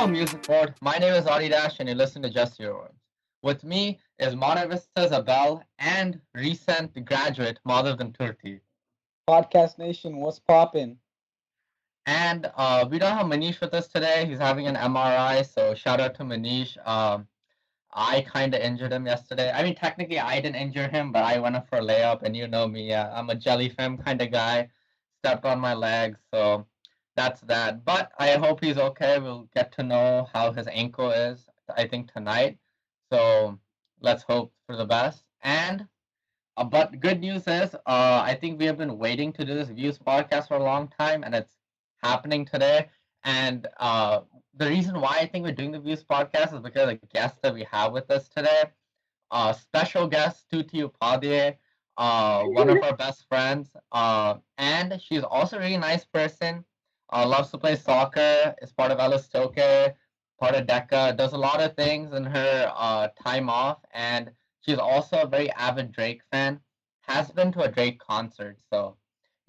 Music Board. My name is Adi Dash, and you're listening to Just Earworms. With me is Monta Vista's Abel and recent graduate Madhav Turti. Podcast Nation, what's poppin'? And we don't have Manish with us today. He's having an MRI, so shout out to Manish. I kind of injured him yesterday. I mean, technically, I didn't injure him, but I went up for a layup, and you know me, I'm a jellyfin kind of guy. Stepped on my leg, so that's that. But I hope he's okay. We'll get to know how his ankle is, I think, tonight. So let's hope for the best. And but good news is, I think we have been waiting to do this Views podcast for a long time, and it's happening today. And the reason why I think we're doing the Views podcast is because the guest that we have with us today, special guest Stuti Upadhyay, one of our best friends, and she's also a really nice person. Loves to play soccer. Is part of Alistoke, part of DECA. Does a lot of things in her time off, and she's also a very avid Drake fan. Has been to a Drake concert, so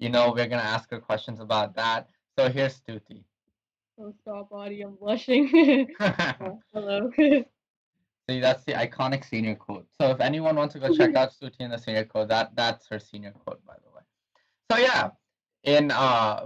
we're gonna ask her questions about that. So here's Stuti. Oh, stop, Audie. I'm blushing. Hello. See, that's the iconic senior quote. So if anyone wants to go check out Suti in the senior quote, that's her senior quote, by the way. So yeah, in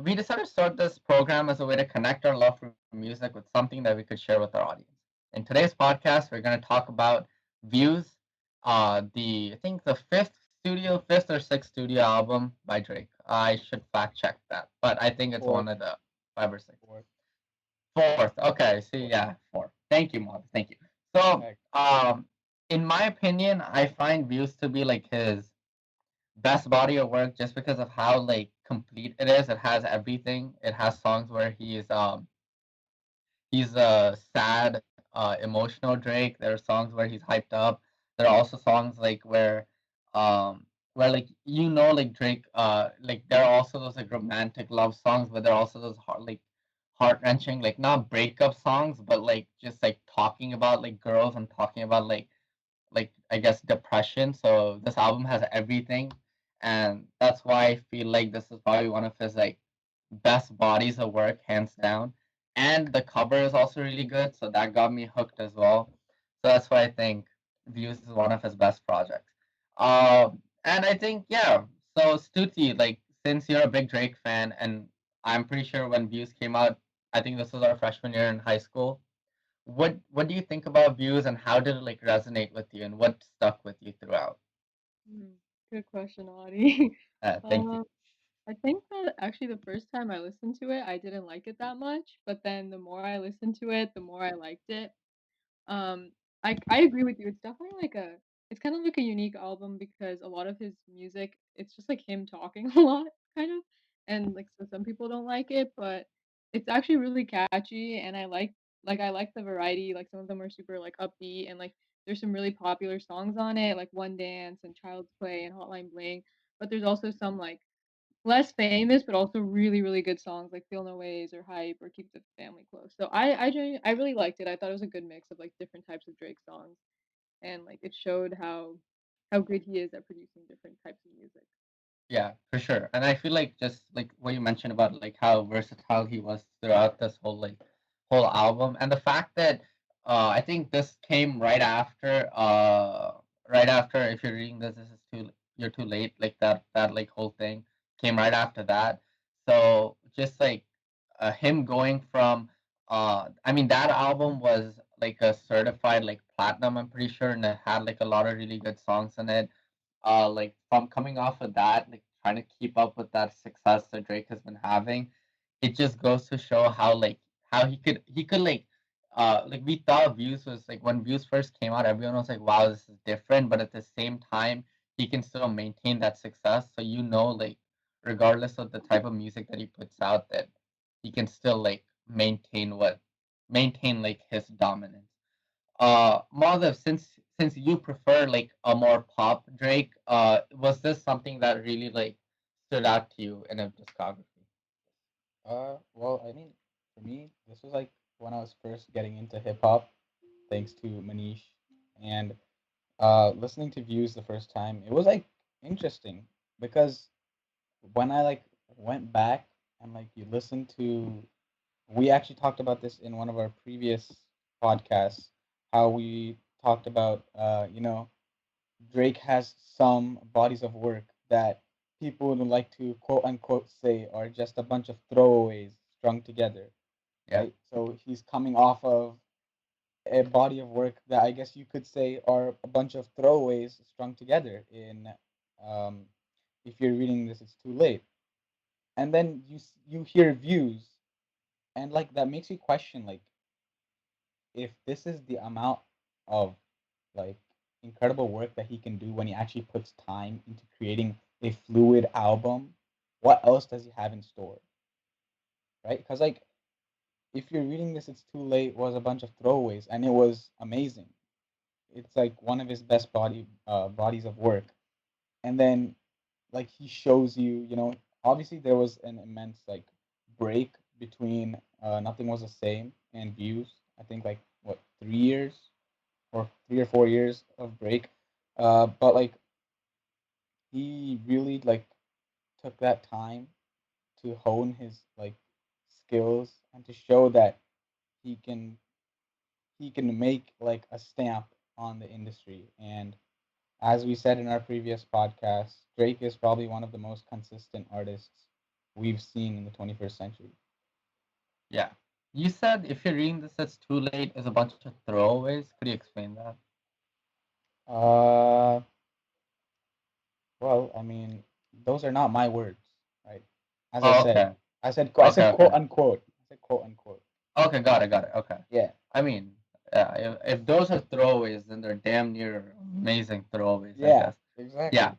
we decided to start this program as a way to connect our love for music with something that we could share with our audience. In today's podcast, we're going to talk about Views, the I think the fifth or sixth studio album by Drake. I should fact check that, but I think it's one Fourth, of the five or six. fourth, Fourth. Okay. See, fourth. yeah, fourth. Thank you, Mod. Thank you. So, Heck, in my opinion, I find Views to be like his best body of work just because of how like complete it is. It has everything. It has songs where he's a sad, emotional Drake. There are songs where he's hyped up. There are also songs like where like like Drake like there are also those like romantic love songs, but there are also those heart wrenching like not breakup songs, but like just like talking about like girls and talking about like I guess depression. So this album has everything, and that's why I feel like this is probably one of his like best bodies of work, hands down. And the cover is also really good, so that got me hooked as well. So that's why I think Views is one of his best projects. And I think yeah. So Stuti, like since you're a big Drake fan, and I'm pretty sure when Views came out, I think this was our freshman year in high school. What do you think about Views, and how did it like resonate with you, and what stuck with you throughout? Hmm, Good question, Audie. Thank you. Um, I think that actually the first time I listened to it, I didn't like it that much, but then the more I listened to it, the more I liked it. Um, I agree with you. It's definitely it's kind of like a unique album because a lot of his music, it's just like him talking a lot, kind of, and like so some people don't like it, but it's actually really catchy, and I like the variety. Like some of them are super like upbeat, and like there's some really popular songs on it, like One Dance and Child's Play and Hotline Bling. But there's also some like less famous, but also really, really good songs like Feel No Ways or Hype or Keep the Family Close. So I really liked it. I thought it was a good mix of like different types of Drake songs, and like it showed how good he is at producing different types of music. Yeah, for sure. And I feel like just like what you mentioned about like how versatile he was throughout this whole album, and the fact that I think this came right after if you're reading this is too you're too late, like that like whole thing came right after that. So just like him going from I mean that album was like a certified like platinum, I'm pretty sure, and it had like a lot of really good songs in it. Like from coming off of that, like trying to keep up with that success that Drake has been having, it just goes to show how like how he could like we thought Views was like when Views first came out, everyone was like, wow, this is different, but at the same time, he can still maintain that success. So like regardless of the type of music that he puts out, that he can still like maintain like his dominance. Madhav, since you prefer like a more pop Drake, was this something that really like stood out to you in a discography? well, I mean, for me, this was like when I was first getting into hip hop, thanks to Manish, and listening to Views the first time, it was like interesting because when I like went back and like you listen to we actually talked about this in one of our previous podcasts. How we talked about, Drake has some bodies of work that people would like to quote unquote say are just a bunch of throwaways strung together, Yeah, right? So he's coming off of a body of work that I guess you could say are a bunch of throwaways strung together in, um, if you're reading this, it's too late. And then you hear views, and like that makes you question, like, if this is the amount of like incredible work that he can do when he actually puts time into creating a fluid album, what else does he have in store, right? Because like if you're reading this, it's too late was a bunch of throwaways, and it was amazing. It's like one of his best bodies of work. And then like he shows you, obviously there was an immense like break between Nothing Was the Same and Views. I think like what, 3 years or 3 or 4 years of break. But like he really like took that time to hone his like skills and to show that he can he can make like a stamp on the industry. And as we said in our previous podcast, Drake is probably one of the most consistent artists we've seen in the 21st century. yeah. You said if you're reading this, it's too late. Is a bunch of throwaways. Could you explain that? Uh, well, I mean, those are not my words, right? As I Oh, said, okay, I okay, said quote okay, unquote. I said quote unquote. okay. Got it, got it. Okay. Yeah, I mean, if those are throwaways, then they're damn near amazing throwaways, I yeah, guess. Yeah. exactly.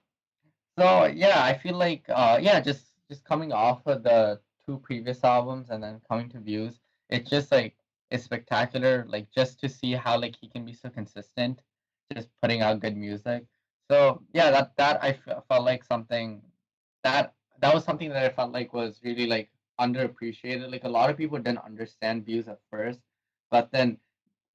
So yeah, I feel like yeah, just coming off of the two previous albums and then coming to Views, it's just like it's spectacular. Like just to see how like he can be so consistent, just putting out good music. So yeah, that felt like something that that was something that I felt like was really like underappreciated. Like a lot of people didn't understand Views at first, but then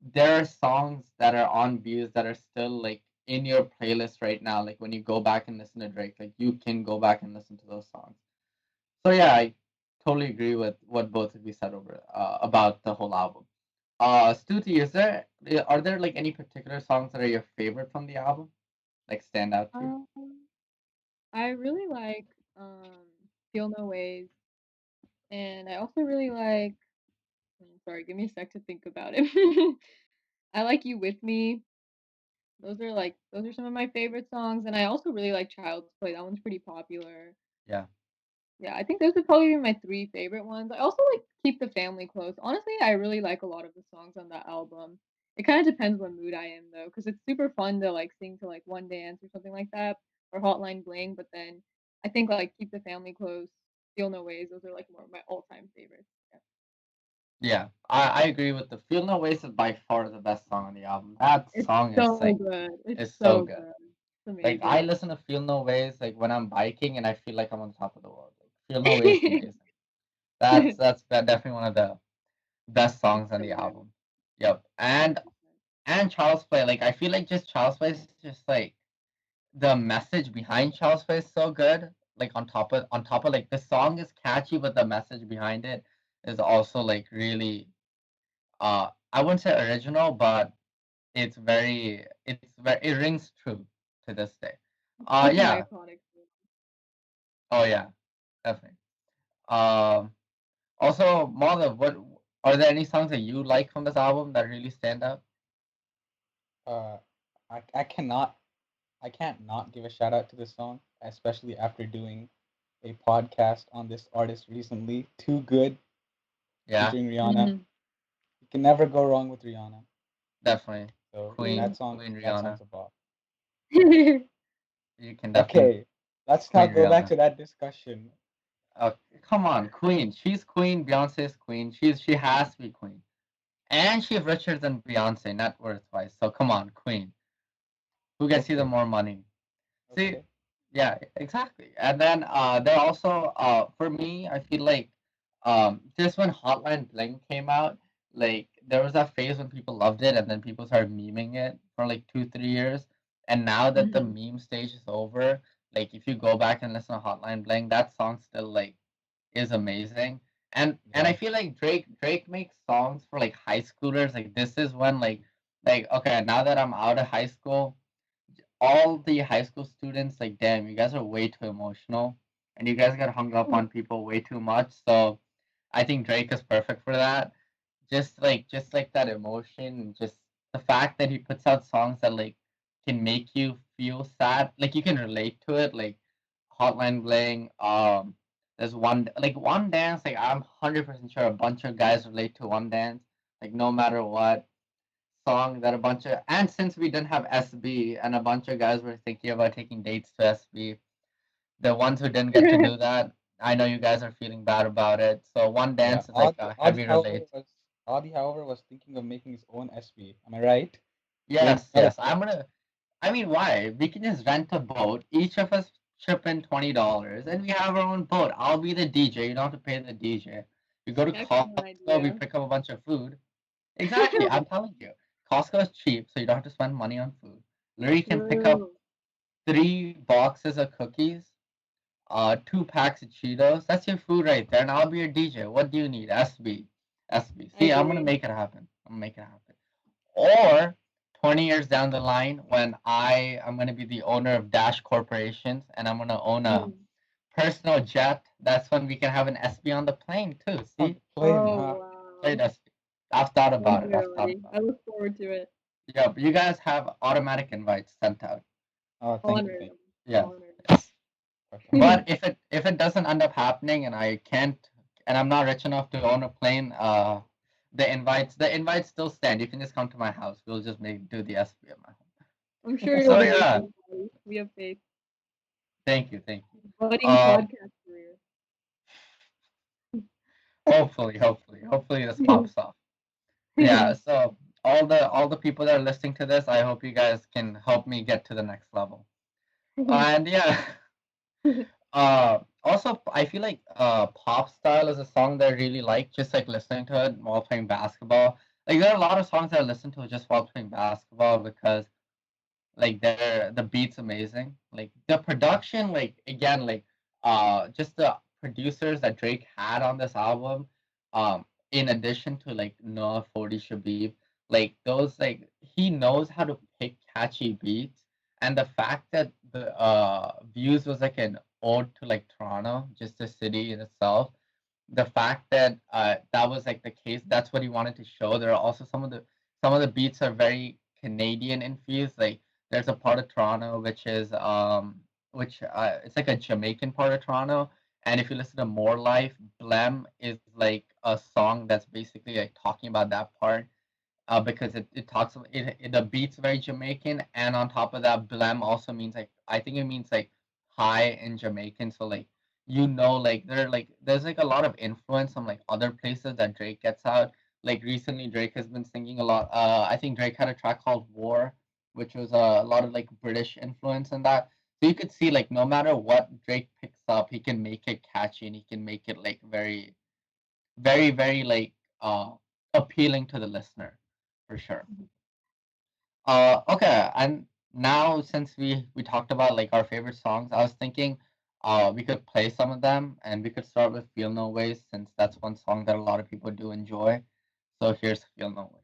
there are songs that are on Views that are still like in your playlist right now. Like when you go back and listen to Drake, like you can go back and listen to those songs. So yeah, I totally agree with what both of you said over about the whole album. Stuti, are there like any particular songs that are your favorite from the album, like stand out to you? Um, I really like um Feel No Ways, and I also really like. Sorry, give me a sec to think about it. I like You With Me. Those are some of my favorite songs, and I also really like Child's Play. That one's pretty popular. Yeah, Yeah, I think those would probably be my three favorite ones. I also like Keep the Family Close. Honestly, I really like a lot of the songs on that album. It kind of depends what mood I am though, because it's super fun to like sing to like One Dance or something like that, or Hotline Bling. But then I think like Keep the Family Close, Feel No Ways. Those are like more of my all-time favorites. yeah, I agree with the Feel No Ways is by far the best song on the album. That It's song so good. It's is so so good. good. It's Like I amazing. listen to Feel No Ways like when I'm biking and I feel like I'm on top of the world. Like Feel No Ways is amazing. That's definitely one of the best It's songs on so the good. album. Yep. 100%. And Child's Play, like I feel like just Child's Play is just like the message behind Child's Play is so good. Like on top of like the song is catchy, but the message behind it is also like really I wouldn't say original, but it rings true to this day. Such an Yeah. iconic song. Oh yeah, definitely. Um Also, Madhav, what are there any songs that you like from this album that really stand out? Uh, I cannot I can't not give a shout out to this song, especially after doing a podcast on this artist recently. Too Good, Yeah, featuring Rihanna. Mhm. You can never go wrong with Rihanna. definitely. So Queen, Queen that song's Rihanna. a bop. You can definitely Okay, let's Queen not go back Rihanna. to that discussion. Come on, Queen. She's Queen. Beyonce's Queen. She has to be Queen, and she's richer than Beyonce net worth wise. So come on, Queen. Who gets you the Okay, more money? See, okay. yeah, exactly. And then there also for me, I feel like just when Hotline Bling came out, like there was that phase when people loved it and then people started memeing it for like 2, 3 years. And now that the Mhm. meme stage is over, like if you go back and listen to Hotline Bling, that song still like is amazing. And I Yeah. feel like Drake makes songs for like high schoolers. Like this is when like okay, now that I'm out of high school, all the high school students, like, damn, you guys are way too emotional, and you guys get hung up on people way too much. So I think Drake is perfect for that. Just like that emotion, just the fact that he puts out songs that like can make you feel sad, like you can relate to it, like Hotline Bling. There's one dance, like I'm 100% sure a bunch of guys relate to one dance, like no matter what song that a bunch of, and since we didn't have SB and a bunch of guys were thinking about taking dates to SB, the ones who didn't get to do that, I know you guys are feeling bad about it. So one Yeah. dance is like a heavy However, relate. was thinking of making his own SB. Am I right? Like Yes, not a yes. boat. I mean, why? We can just rent a boat. Each of us chip in $20, and we have our own boat. I'll be the DJ. You don't have to pay the DJ. We go to Excellent Costco. We idea. pick up a bunch of food. Exactly. I'm telling you, Costco is cheap, so you don't have to spend money on food. Literally, you can pick up True. 3 boxes of cookies, 2 packs of Cheetos. That's your food right there, and I'll be your DJ. What do you need? SB, SB. I See, I'm gonna agree. make it happen. I'm gonna make it happen. Or 20 years down the line, when I am gonna be the owner of Dash Corporations, and I'm gonna own a Mm. personal jet. That's when we can have an SB on the plane too. On the See, plane, huh? Oh wow. right, SB. I've thought One about it. day I've thought already. about I it. look forward to it. Yeah, but you guys have automatic invites sent out. Oh, Honored. thank Yes, Honored. yes. you. But if it doesn't end up happening, and I can't, and I'm not rich enough to own a plane, the invites still stand. You can just come to my house. We'll just make do the SB at my home. I'm sure you'll So do it, yeah, buddy. We have faith. thank you. Budding Uh, podcast career. hopefully this pops off. Yeah. So all the people that are listening to this, I hope you guys can help me get to the next level. And yeah. Also, I feel like "Pop Style" is a song that I really like, just like listening to it while playing basketball. Like there are a lot of songs I listen to just while playing basketball because like the beat's amazing. Like the production, like again, like just the producers that Drake had on this album, in addition to like Noah 40 Shabib, like those like he knows how to pick catchy beats, and the fact that the views was like an ode to like Toronto, just the city in itself, the fact that that was like the case, that's what he wanted to show. There are also some of the beats are very Canadian infused. Like there's a part of Toronto which it's like a Jamaican part of Toronto. And if you listen to More Life, Blem is like a song that's basically like talking about that part, because the beat's very Jamaican, and on top of that, blem also means like I think it means like high in Jamaican. So like like there's like a lot of influence from like other places that Drake gets out. Like recently, Drake has been singing a lot. I think Drake had a track called War, which was a lot of like British influence in that. So you could see like no matter what Drake picks up, he can make it catchy and he can make it like very very like uh appealing to the listener for sure. Okay, and now since we talked about like our favorite songs, I was thinking we could play some of them, and we could start with Feel No Ways since that's one song that a lot of people do enjoy. So here's Feel No Ways.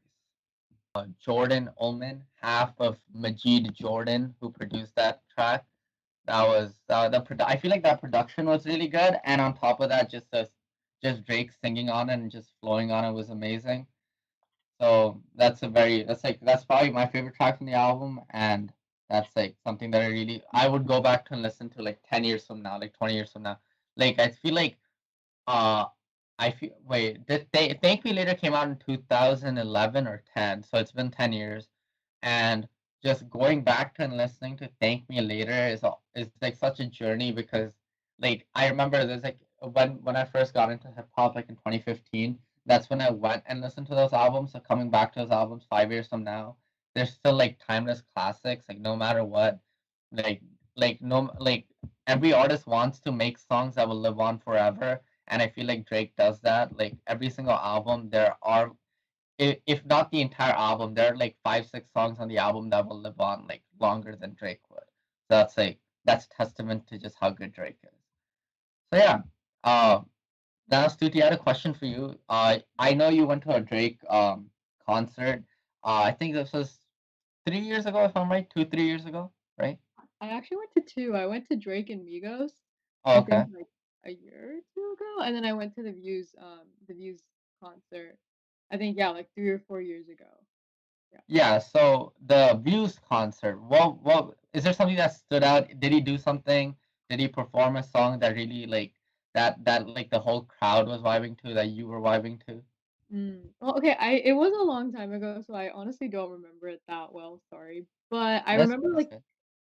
Jordan Ullman, half of Majid Jordan, who produced that track. That was I feel like that production was really good, and on top of that, just Drake singing on it and just flowing on it was amazing. So that's probably my favorite track from the album, and that's like something that I would go back to and listen to like 10 years from now, like 20 years from now. Like I feel like uh I feel wait, Thank Me Later came out in 2011 or 10, so it's been 10 years, and just going back to and listening to Thank Me Later is like such a journey because like I remember there's like when I first got into hip hop like in 2015, that's when I went and listened to those albums. So coming back to those albums 5 years from now, they're still like timeless classics. Like no matter what, like like no like every artist wants to make songs that will live on forever, and I feel like Drake does that. Like every single album, there are if not the entire album, there are like 5 6 songs on the album that will live on like longer than Drake would. So that's testament to just how good Drake is. So yeah, uh, Now, Stuti, I had a question for you. I know you went to a Drake concert. I think this was 3 years ago, if I'm right, 2, 3 years ago, right? I actually went to two. I went to Drake and Migos, Oh, I think okay. like a year or two ago, and then I went to the Views concert. I think yeah, like 3 or 4 years ago. Yeah. Yeah. So the Views concert. What is there something that stood out? Did he do something? Did he perform a song that really like that like the whole crowd was vibing to, that you were vibing to? Well, okay, I it was a long time ago, so I honestly don't remember it that well. Sorry, but I That's remember good. That's like good.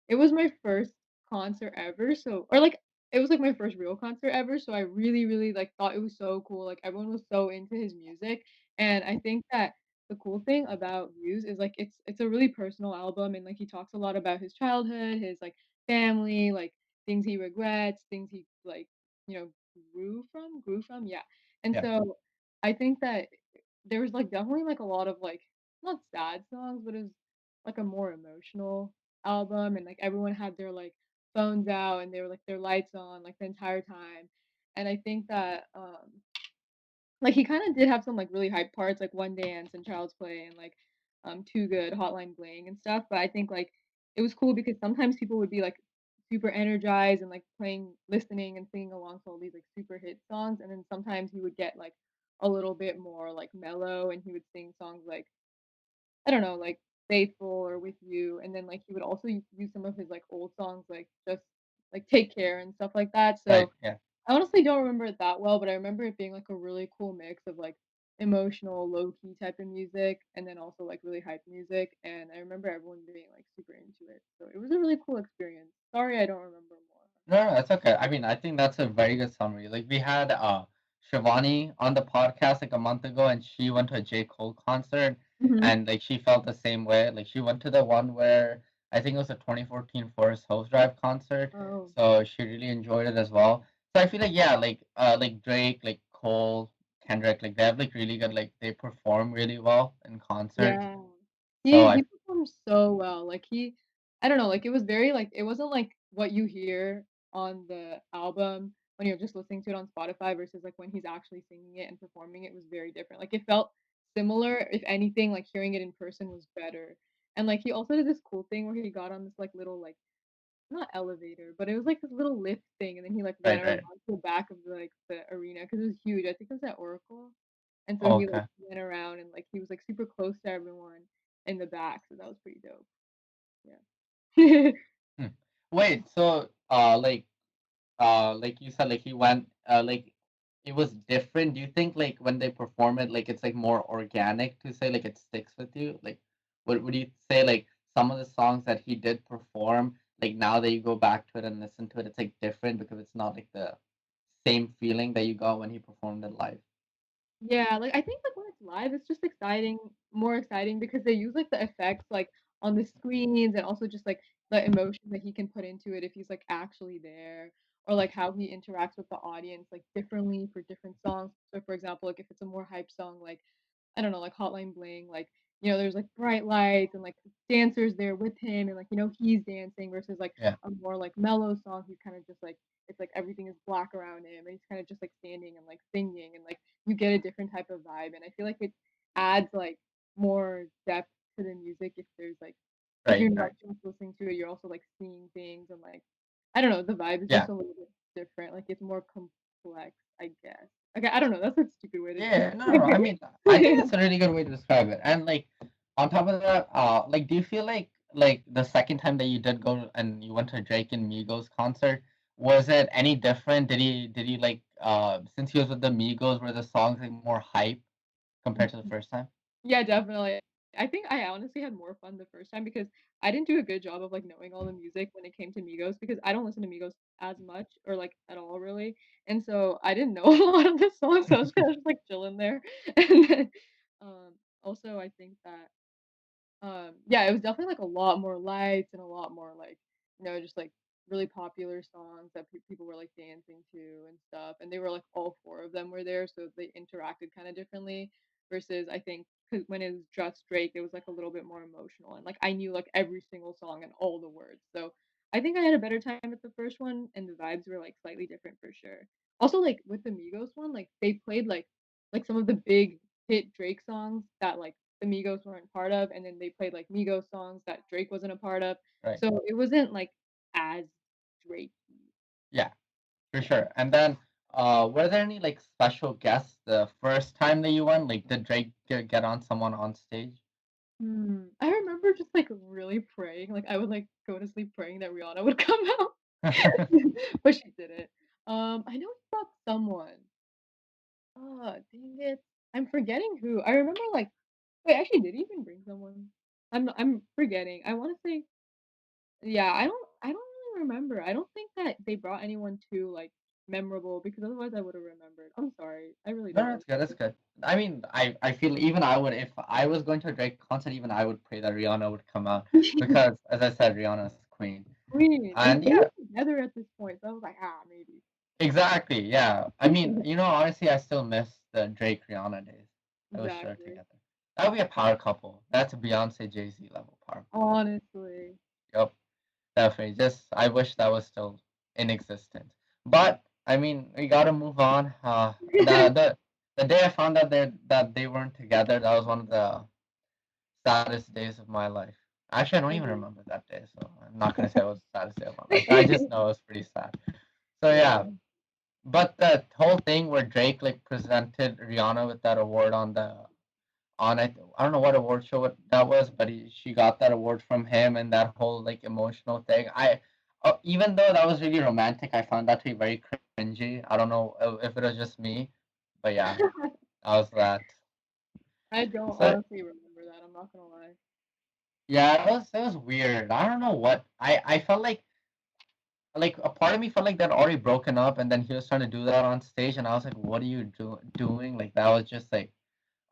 it was my first concert ever, so or, like, it was, like, my first real concert ever, so I really, really, like, thought it was so cool, like, everyone was so into his music, and I think that the cool thing about Views is, like, it's a really personal album, and, like, he talks a lot about his childhood, his, like, family, like, things he regrets, things he, like, you know, grew from, yeah, and Yeah. so I think that there was, like, definitely, like, a lot of, like, not sad songs, but it was, like, a more emotional album, and, like, everyone had their, like, phones out, and they were, like, their lights on, like, the entire time, and I think that, like, he kinda did have some, like, really hype parts, like One Dance and Child's Play and, like, Too Good, Hotline Bling and stuff, but I think, like, it was cool because sometimes people would be, like, super energized and, like, listening and singing along to all these, like, super hit songs, and then sometimes he would get, like, a little bit more, like, mellow, and he would sing songs like I don't know, like Faithful or With You, and then, like, he would also use some of his, like, old songs, like, just like, Take Care and stuff like that, Right. so, Yeah. I honestly don't remember it that well, but I remember it being, like, a really cool mix of, like, emotional, low-key type of music, and then also, like, really hype music, and I remember everyone being, like, super into it, so it was a really cool experience. Sorry I don't remember more. No, no, it's okay. I mean, I think that's a very good summary. Like we had Shivani on the podcast like a month ago, and she went to a J. Cole concert, Mhm. and like she felt the same way. Like she went to the one where I think it was a 2014 Forest Hills Drive concert, Oh, so she really enjoyed it as well. So I feel like yeah, like Drake, like Cole, Kendrick, like they have like really good, like they perform really well in concerts. yeah. So He I performed so well, like, I don't know, like, it was very, like it wasn't like what you hear on the album when you're just listening to it on Spotify versus, like, when he's actually singing it and performing it was very different, like, it felt similar, if anything, like, hearing it in person was better, and, like, he also did this cool thing where he got on this, like, little, like not elevator, but it was, like, this little lift thing, and then he, like, went right, around right. the back of, the arena because it was huge, I think it was at Oracle, and so Oh, he, like, okay. went around and, like, he was, like, super close to everyone in the back, so that was pretty dope. Yeah. Hmm. Wait, so like you said, like he went like it was different. Do you think like when they perform it, like it's like more organic, to say like it sticks with you? Like would you say like some of the songs that he did perform, like now that you go back to it and listen to it, it's like different because it's not like the same feeling that you got when he performed it live? Yeah, like, I think, like, when it's live, it's just exciting more exciting because they use, like, the effects, like, on the screens and also just, like, the emotion that he can put into it if he's, like, actually there or, like, how he interacts with the audience, like, differently for different songs. So, for example, like, if it's a more hype song, like, I don't know, like Hotline Bling, like, there's like bright lights and like dancers there with him and like, he's dancing versus like Yeah, a more like mellow song. He's kind of just like it's like everything is black around him and he's kind of just like standing and like singing and like you get a different type of vibe. And I feel like it adds like more depth to the music if right, you're not right. just listening to it, you're also like seeing things and like I don't know, the vibe is Yeah. just a little bit different. Like it's more complex, I guess. Okay, I don't know. That's a stupid way to Yeah, no, no. I describe mean, I think it. that's a really good way to describe it. And like on top of that, like do you feel like the second time that you did go and you went to Drake and Migos concert, was it any different? Did he like since he was with the Migos, were the songs like more hype compared to the first time? Yeah, definitely. I think I honestly had more fun the first time because I didn't do a good job of, like, knowing all the music when it came to Migos because I don't listen to Migos as much or, like, at all really, and so I didn't know a lot of the songs, so I was kinda just, like, chilling there, and then, also I think that yeah, it was definitely, like, a lot more lights and a lot more, like, just, like, really popular songs that people were, like, dancing to and stuff, and they were, like all 4 of them were there, so they interacted kinda differently versus I think 'cause when it was just Drake, it was, like, a little bit more emotional, and, like, I knew, like, every single song and all the words, so I think I had a better time at the first one, and the vibes were like slightly different for sure. Also, like with the Migos one, like they played like some of the big hit Drake songs that like the Migos weren't part of, and then they played like Migos songs that Drake wasn't a part of. Right. So it wasn't like as Drake. Yeah, for sure. And then, were there any like special guests the first time that you went? Like, did Drake get on someone on stage? I remember just like really praying. Like I would like go to sleep praying that Rihanna would come out, but she didn't. I know he brought someone. Oh, dang it. I'm forgetting who. I remember like wait, actually did he even bring someone? I'm forgetting. I wanna say yeah, I don't really remember. I don't think that they brought anyone too like memorable because otherwise I would have remembered. I'm sorry. I really No, don't that's good. That's good. I mean, I feel even I would if I was going to a Drake concert, even I would pray that Rihanna would come out remember. because, as I said, Rihanna's queen. Queen. And And they were yeah, together at this point, so I was like, maybe. exactly. Yeah. I mean, honestly, I still miss the Drake Rihanna days. I wish they were Exactly. together. That would be a power couple. That's a Beyonce Jay Z level power couple. Honestly. Yup. Definitely. Just I wish that was still in existence. But I mean, we gotta move on. The day I found out that they weren't together, that was one of the saddest days of my life. Actually, I don't even Mhm. remember that day, so I'm not gonna say it was the saddest day of my life. I just know it was pretty sad. So Yeah. yeah, but the whole thing where Drake like presented Rihanna with that award on I don't know what award show that was, but she got that award from him and that whole like emotional thing. Even though that was really romantic, I found that to be very cringy. I don't know if it was just me, but yeah, I was that. I don't So honestly remember that, I'm not gonna lie. yeah, it was weird. I don't know what I felt like a part of me felt like they'd already broken up, and then he was trying to do that on stage, and I was like, what are you doing? Like that was just like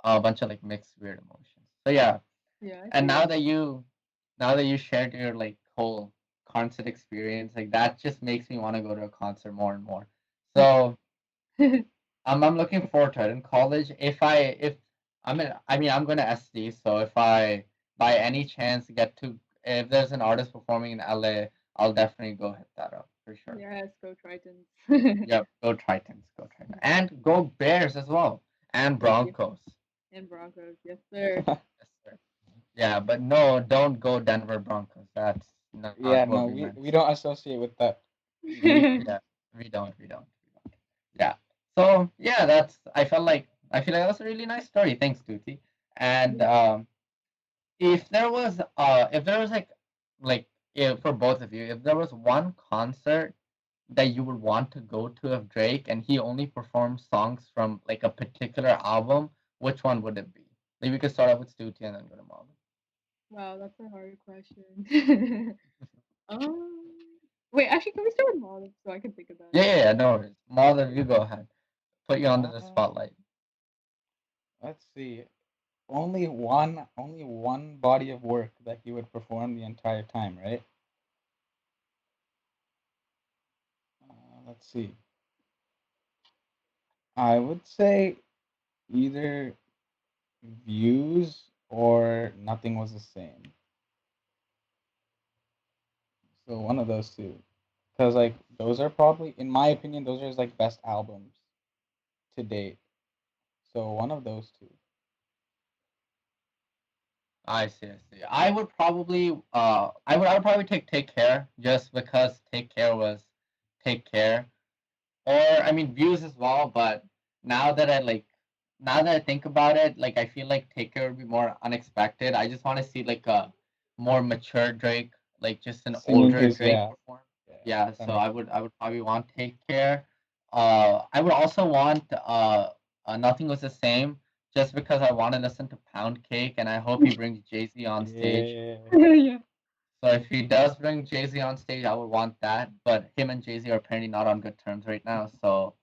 a bunch of like mixed weird emotions. So yeah, Yeah, I and see that. now that you shared your like whole concert experience, like that just makes me want to go to a concert more and more. So I'm looking forward to it in college. If I mean I'm going to SD, so if I by any chance get to if there's an artist performing in LA, I'll definitely go hit that up for sure. Yes, go Tritons. Yep, go Titans, go Titans, and go Bears as well, and Yeah, Broncos. and Broncos, yes sir. Yes, sir. Yeah, but no, don't go Denver Broncos. That's not Yeah, what no, we we meant. we don't associate with that. Yeah, we don't. Yeah. So yeah, I feel like that was a really nice story. Thanks, Tuti. And if there was like if for both of you, if there was one concert that you would want to go to of Drake and he only performs songs from like a particular album, which one would it be? Maybe we could start off with Stuti and then go to Marvin. Wow, that's a hard question. Um, wait, actually, can we start with Molly so I can think about it? Yeah, no worries. Marvin, you go ahead. Put you under the Uh, spotlight. let's see. Only one body of work that he would perform the entire time, right? Let's see. I would say either Views or Nothing Was the Same. So one of those two. Because like those are probably, in my opinion, those are his like best albums to date. So one of those two. I see, I see. I would probably take care just because take care was take care. Or I mean views as well, but now that I like now that I think about it, like I feel like take care would be more unexpected. I just want to see like a more mature Drake, like just an Singing older his, Drake yeah. perform. Yeah, Yeah, that so makes sense. I would probably want take care. I would also want nothing was the same just because I want to listen to Pound Cake and I hope he brings Jay Z on stage. Yeah. Yeah. So if he does bring Jay Z on stage, I would want that. But him and Jay Z are apparently not on good terms right now. So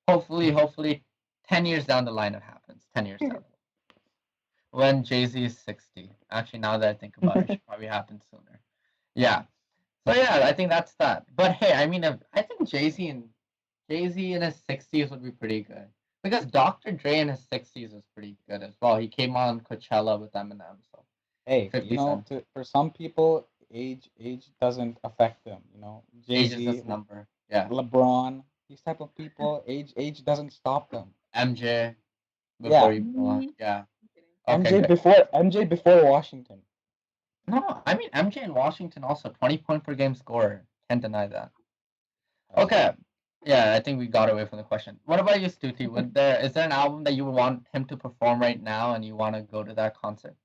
hopefully, 10 years down the line it happens. 10 years down the line when Jay Z is 60. Actually, now that I think about it, it should probably happen sooner. Yeah. So yeah, I think that's that. But hey, I mean, I think Jay Z in his 60s would be pretty good because Dr. Dre in his 60s was pretty good as well. He came on Coachella with Eminem, so Hey, 50 Cent. for some people, age doesn't affect them. You know, Jay Age is Z, just a number. Yeah. LeBron, these type of people, age doesn't stop them. MJ before Yeah, you go on. Me? Yeah. I'm kidding. Okay, good. MJ before Washington. No, I mean MJ in Washington also 20 point per game scorer. Can't deny that. That's true. Okay. Yeah, I think we got away from the question. What about you, Stuti? Is there an album that you would want him to perform right now and you want to go to that concert?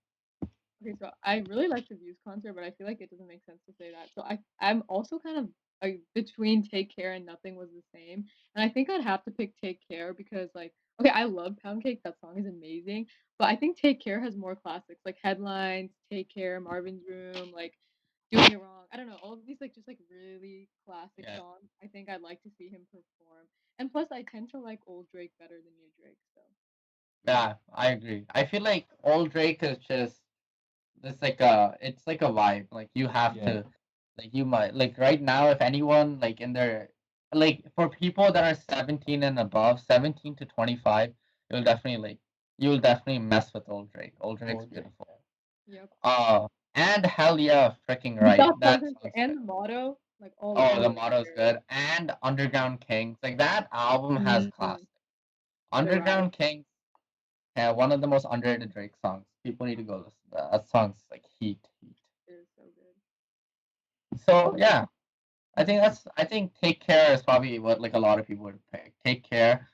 Okay, so I really like the Views concert, but I feel like it doesn't make sense to say that. So I'm also kind of like between Take Care and Nothing Was the Same, and I think I'd have to pick Take Care because like okay, I love Pound Cake. That song is amazing, but I think Take Care has more classics like Headlines, Take Care, Marvin's Room, like Doing It Wrong. I don't know, all of these like just like really classic Yeah. songs. I think I'd like to see him perform, and plus I tend to like old Drake better than new Drake. So Yeah, I agree. I feel like old Drake is just it's like a vibe. Like you have Yeah, to like you might like right now if anyone like in their like for people that are 17 and above, 17 to 25, you'll definitely like you'll definitely mess with old Drake. Old Drake's old Drake. beautiful. yep. And hell yeah, freaking The right. thought That process sounds and good. the motto, like Oh, all the of it. motto is good. And Underground Kings. Like that album has class. Mm, the ride. Underground Kings, yeah, one of the most underrated Drake songs. People need to go listen. That song's like heat, heat. Is so good. So Okay. yeah, I think Take Care is probably what like a lot of people would pick. Take Care,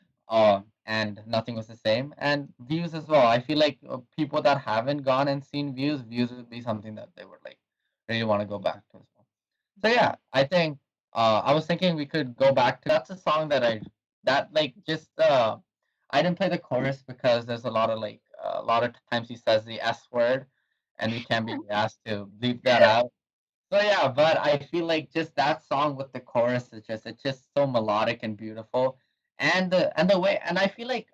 and Nothing Was the Same, and Views as well. I feel like people that haven't gone and seen Views would be something that they would like really want to go back to as well. So yeah, I think I was thinking we could go back to that's a song that that like just I didn't play the chorus because there's a lot of times he says the S word and we can't be asked to leave that out. So yeah, but I feel like just that song with the chorus is just it's just so melodic and beautiful, and the way and I feel like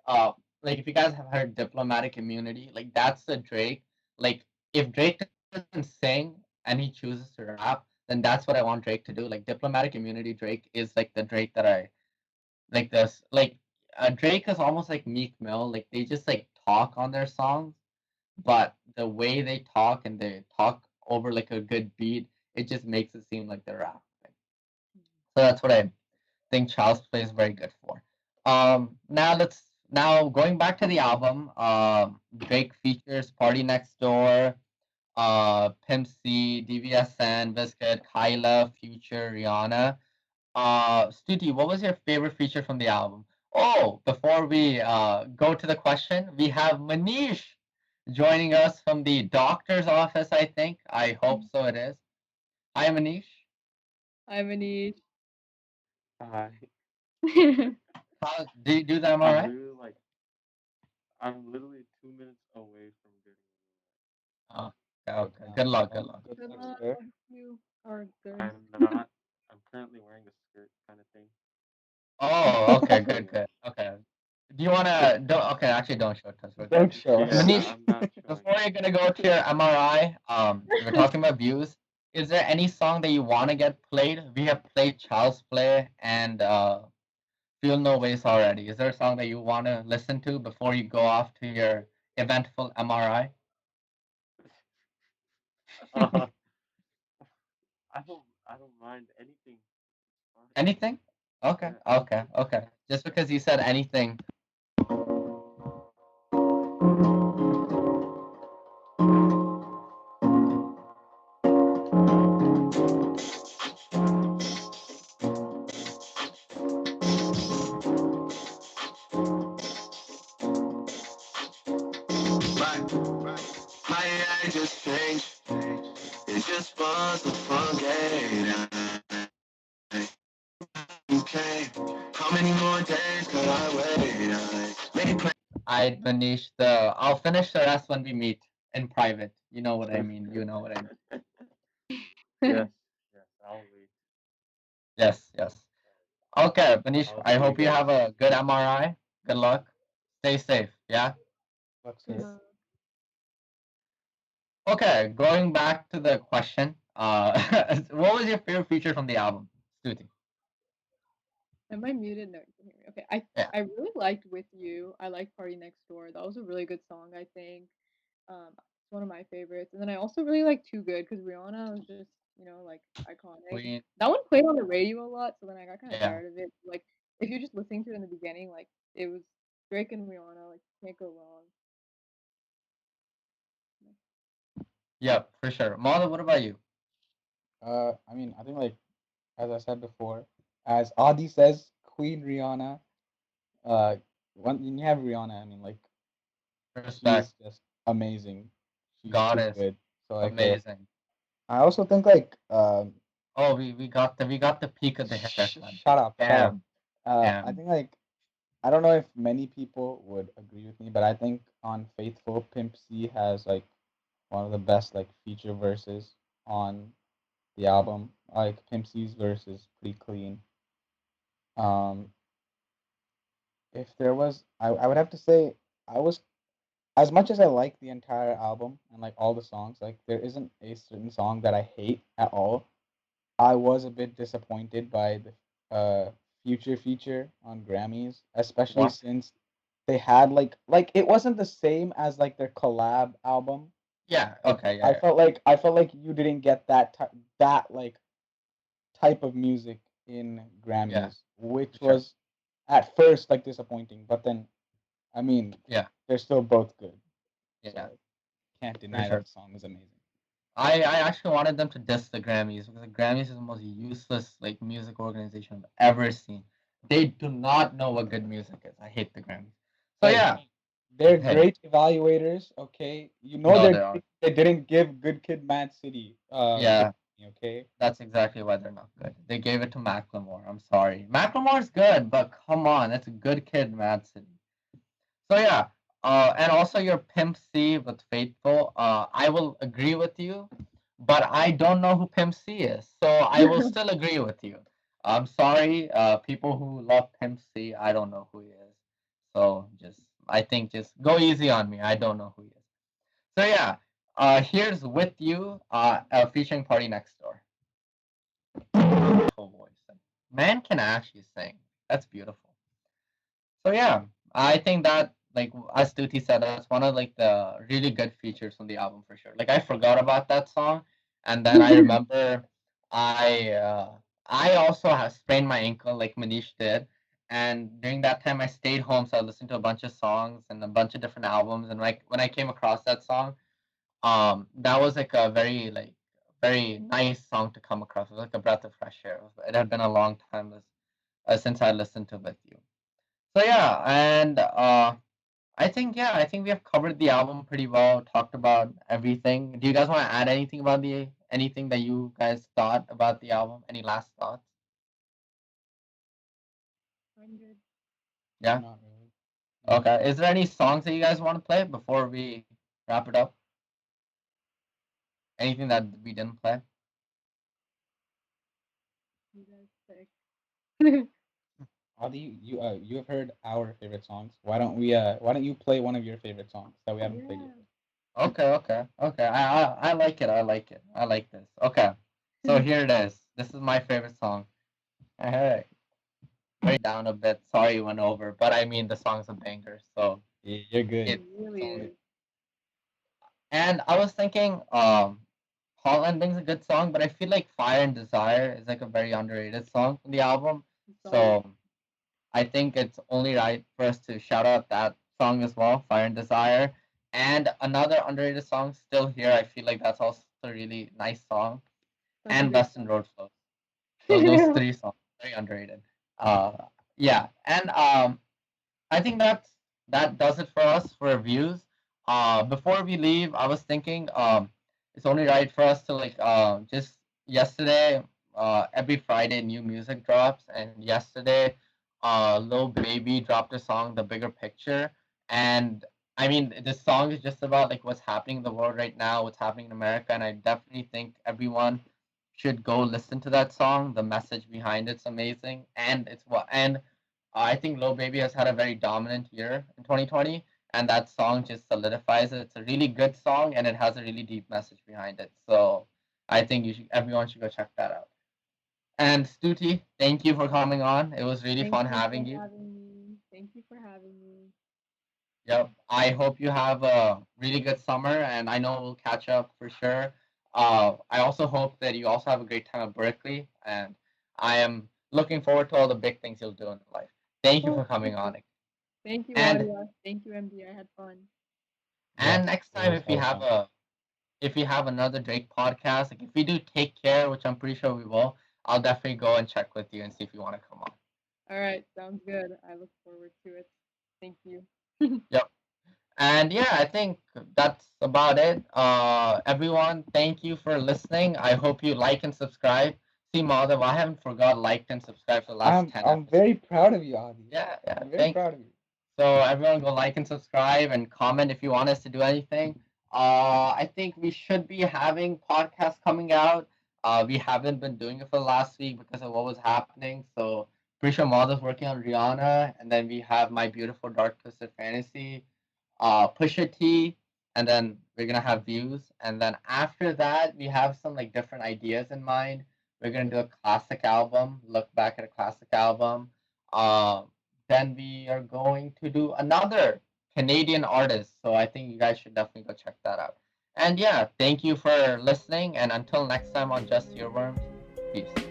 if you guys have heard Diplomatic Immunity, like that's the Drake. Like if Drake doesn't sing and he chooses to rap, then that's what I want Drake to do. Like Diplomatic Immunity, Drake is like the Drake that I like this like Drake is almost like Meek Mill. Like they just like talk on their songs, but the way they talk and they talk over like a good beat, it just makes it seem like they're rapping. So that's what I think Child's Play is very good for. Now going back to the album. Drake features Party Next Door, Pimp C, DVSN, Biscuit, Kyla, Future, Rihanna. Stuti, what was your favorite feature from the album? Oh, before we go to the question, we have Manish joining us from the doctor's office, I think. I hope so it is. Hi, Manish. Hi, Manish. Hi. How do you do the I'm MRI? literally like I'm literally 2 minutes away from getting Oh, Good okay. enough. Good luck, good Well, luck. good Good luck, luck. sir. Hope you are it. good. I'm not. I'm currently wearing a skirt kind of thing. Oh, okay, So good, yeah. good. Okay. Do you wanna don't okay, actually don't show it to us. We're good. Don't show Yeah, us. Manish, I'm not showing before you're gonna go to your MRI, we're talking about views. Is there any song that you wanna get played? We have played Child's Play and Feel No Ways already. Is there a song that you wanna listen to before you go off to your eventful MRI? uh, I don't mind anything. It's fine. Anything? Okay, Yeah, okay, anything. okay. Just because you said anything. Right, my age just changed. It just was a fun game. Okay, how many more days could I wait? Many plans. I Manish, the I'll finish the rest when we meet in private. You know what I mean. You know what I mean. Yes, yes. I'll wait. Yes, yes. Okay, Manish, I'll I see you hope you guys. have a good MRI. Good luck. Stay safe. Yeah. Look, Good sir. luck. Okay, going back to the question. What was your favorite feature from the album, Stuti? Am I muted? No, you can hear me. Okay. I Yeah. I really liked With You. I liked Party Next Door. That was a really good song, I think. It's one of my favorites. And then I also really like Too Good because Rihanna was just like iconic. Queen. That one played on the radio a lot, so then I got kind of Yeah. tired of it. Like if you're just listening to it in the beginning, like it was Drake and Rihanna, like can't go wrong. Yep, for sure. Mala, what about you? I mean, I think like as I said before, as Adi says, Queen Rihanna. Uh, when you have Rihanna, I mean, like Respect. she's just amazing. She's too Goddess. good. So like, Amazing. I also think like, Oh, we got the peak of the haircut. shut up, shut up. Damn. I Damn. think like I don't know if many people would agree with me, but I think on Faithful, Pimp C has like one of the best like feature verses on the album. Like Pimp C's verse is pretty clean. Um, if there was, I would have to say I was as much as I like the entire album and like all the songs. Like there isn't a certain song that I hate at all. I was a bit disappointed by the future feature on Grammys, especially What? since they had like it wasn't the same as like their collab album. Yeah. Like Okay. Yeah. I felt like you didn't get that like type of music in Yeah. Grammys, which For sure. was at first like disappointing, but then I mean Yeah. they're still both good, so Yeah. like can't For deny that sure. the song is amazing. I actually wanted them to diss the Grammys because the Grammys is the most useless like music organization I've ever seen. They do not know what good music is. I hate the Grammys. So Hey, yeah. they're Hey. great evaluators, okay? You know No, they are. they didn't give Good Kid, Mad City the Yeah. Grammy, okay? That's exactly why they're not good. They gave it to Macklemore. I'm sorry. Macklemore's good, but come on, that's a good kid, Madsen. So yeah, and also your Pimp C with Faithful. I will agree with you, but I don't know who Pimp C is, so I will still agree with you. I'm sorry, people who love Pimp C. I don't know who he is, so I think just go easy on me. I don't know who he is. So yeah, here's with you, featuring Party Next Door. Beautiful voice. Man can actually sing. That's beautiful. So yeah, I think that like as Stuti said, that's one of like the really good features from the album for sure. Like I forgot about that song, and then I remember I also have sprained my ankle like Manish did, and during that time I stayed home, so I listened to a bunch of songs and a bunch of different albums, and like when I came across that song, that was like a very nice song to come across. It was like a breath of fresh air. It had been a long time since I listened to With You. So yeah, and I think we have covered the album pretty well, talked about everything. Do you guys want to add anything that you guys thought about the album? Any last thoughts? I'm good. Yeah. Not really. Okay. Is there any songs that you guys want to play before we wrap it up? Anything that we didn't play? You guys pick. Adi, you have heard our favorite songs. Why don't you play one of your favorite songs that we haven't played yet? Yeah. Okay. I like it. I like it. I like this. Okay. So here it is. This is my favorite song. Hey, very down a bit. Sorry it went over, but I mean the song's a banger. So Yeah, you're good. It it really Solid. is. and I was thinking, Hall Ending's a good song, but I feel like Fire and Desire is like a very underrated song from the album. Solid. So I think it's only right for us to shout out that song as well, Fire and Desire. And another underrated song, Still Here. I feel like that's also a really nice song. That's a And good Western song. Road Flows. Those three songs, very underrated. Uh, yeah, and I think that does it for us for reviews. Before we leave, I was thinking it's only right for us to like just yesterday every Friday new music drops, and yesterday Lil Baby dropped a song, The Bigger Picture, and I mean this song is just about like what's happening in the world right now, what's happening in America, and I definitely think everyone should go listen to that song. The message behind it's amazing, and it's what and I think Lil Baby has had a very dominant year in 2020, and that song just solidifies it. It's a really good song, and it has a really deep message behind it. So I think everyone should go check that out. And Stuti, thank you for coming on. It was really Thank fun you for having you. having me. Thank you for having me. Yep. I hope you have a really good summer, and I know we'll catch up for sure. I also hope that you also have a great time at Berkeley, and I am looking forward to all the big things you'll do in life. Thank you Oh, for coming on. thank you, And Audia. Thank you, MD. I had fun. Yeah, next it time, was hella fun. if we have another Drake podcast, like if we do Take Care, which I'm pretty sure we will, I'll definitely go and check with you and see if you want to come on. All right, sounds good. I look forward to it. Thank you. Yep. And yeah, I think that's about it. Everyone, thank you for listening. I hope you like and subscribe. See, Madhav, I haven't forgot liked and subscribed for the last 10 I'm episodes. very proud of you, Adi. Yeah, yeah. I'm very Thank proud of you. So everyone go like and subscribe and comment if you want us to do anything. I think we should be having podcasts coming out. We haven't been doing it for the last week because of what was happening. So pretty sure Madhav's working on Rihanna, and then we have My Beautiful Dark Twisted Fantasy, Pusha T, and then we're gonna have views. And then after that, we have some like different ideas in mind. We're gonna do a classic album, look back at a classic album. Um, then we are going to do another Canadian artist. So I think you guys should definitely go check that out. And yeah, thank you for listening. And until next time on Just Earworms, peace.